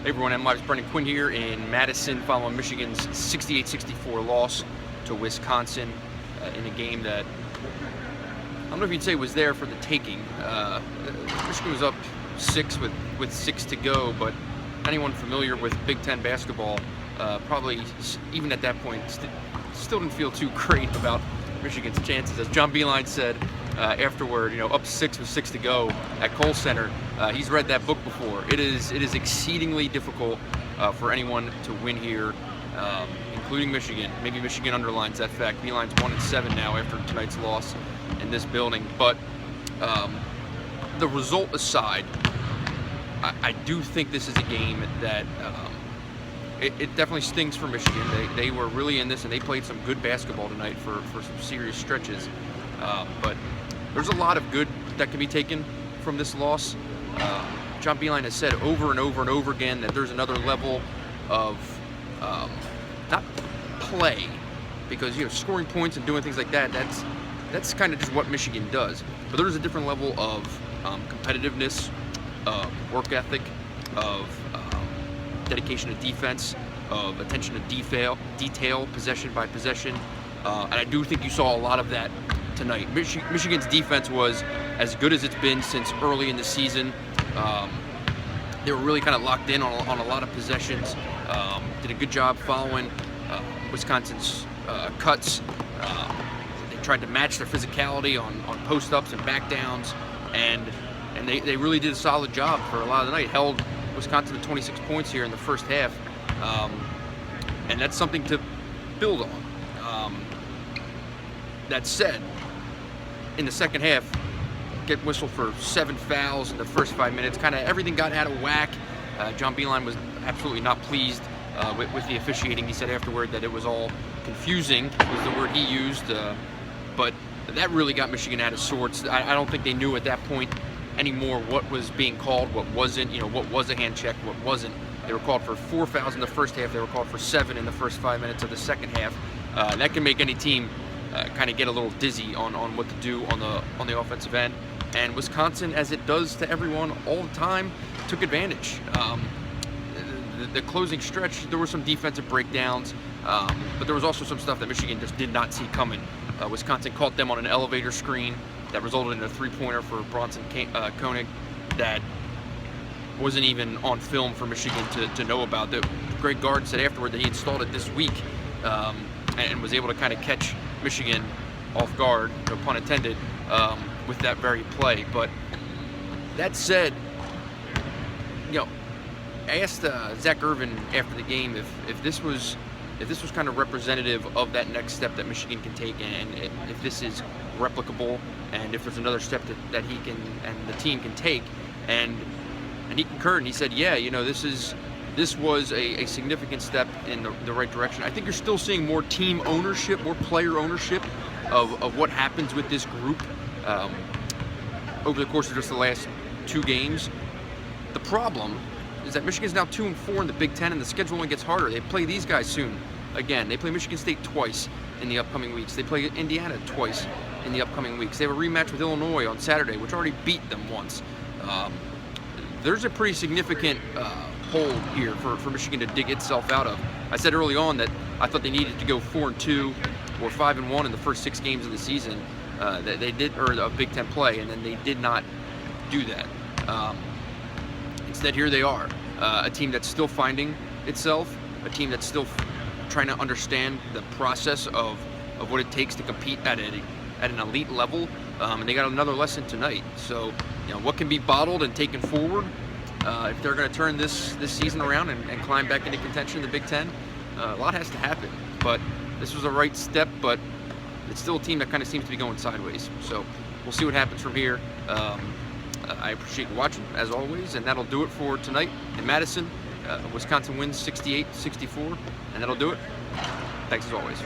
Hey everyone, I'm Live's Brendan Quinn here in Madison following Michigan's 68-64 loss to Wisconsin in a game that I don't know if you'd say was there for the taking. Michigan was up 6 with 6 to go, but anyone familiar with Big Ten basketball probably, even at that point, still didn't feel too great about Michigan's chances. As John Beilein said afterward, up 6 with 6 to go at Kohl Center, he's read that book before. It is exceedingly difficult for anyone to win here, including Michigan. Maybe Michigan underlines that fact. Beilein's 1-7 now after tonight's loss in this building. But the result aside, I do think this is a game that it definitely stings for Michigan. They were really in this, and they played some good basketball tonight for some serious stretches. But there's a lot of good that can be taken from this loss. John Beilein has said over and over and over again that there's another level of not play, because scoring points and doing things like that's kind of just what Michigan does. But there's a different level of competitiveness, work ethic, of dedication to defense, of attention to detail, possession by possession, and I do think you saw a lot of that tonight. Michigan's defense was as good as it's been since early in the season. They were really kind of locked in on a lot of possessions. Did a good job following Wisconsin's cuts. They tried to match their physicality on post-ups and back-downs, and they really did a solid job for a lot of the night. Held Wisconsin to 26 points here in the first half, and that's something to build on. That said, in the second half, get whistled for 7 fouls in the first 5 minutes. Kind of everything got out of whack. John Beilein was absolutely not pleased with the officiating. He said afterward that it was all confusing, was the word he used. But that really got Michigan out of sorts. I don't think they knew at that point anymore what was being called, what wasn't. What was a hand check, what wasn't. They were called for 4 fouls in the first half. They were called for 7 in the first 5 minutes of the second half. That can make any team kind of get a little dizzy on what to do on the offensive end. And Wisconsin, as it does to everyone all the time, took advantage. The closing stretch, there were some defensive breakdowns, but there was also some stuff that Michigan just did not see coming. Wisconsin caught them on an elevator screen that resulted in a three-pointer for Bronson Koenig that wasn't even on film for Michigan to know about. Greg Gard said afterward that he installed it this week and was able to kind of catch Michigan off guard, no pun intended, with that very play. But that said, I asked Zach Irvin after the game if this was kind of representative of that next step that Michigan can take, and if this is replicable, and if there's another step that he can and the team can take, and he concurred, and he said, yeah, this was a significant step in the right direction. I think you're still seeing more team ownership, more player ownership of what happens with this group over the course of just the last 2 games. The problem is that Michigan's now 2-4 in the Big Ten, and the schedule only gets harder. They play these guys soon. Again, they play Michigan State twice in the upcoming weeks. They play Indiana twice in the upcoming weeks. They have a rematch with Illinois on Saturday, which already beat them once. There's a pretty significant hole here for Michigan to dig itself out of. I said early on that I thought they needed to go 4-2 or 5-1 in the first 6 games of the season. They did, or of Big Ten play, and then they did not do that. Instead, here they are, a team that's still finding itself, a team that's still trying to understand the process of what it takes to compete at an elite level, and they got another lesson tonight. So, what can be bottled and taken forward if they're going to turn this season around and climb back into contention in the Big Ten? A lot has to happen, but this was the right step, but it's still a team that kind of seems to be going sideways. So we'll see what happens from here. I appreciate you watching, as always, and that'll do it for tonight in Madison. Wisconsin wins 68-64, and that'll do it. Thanks as always.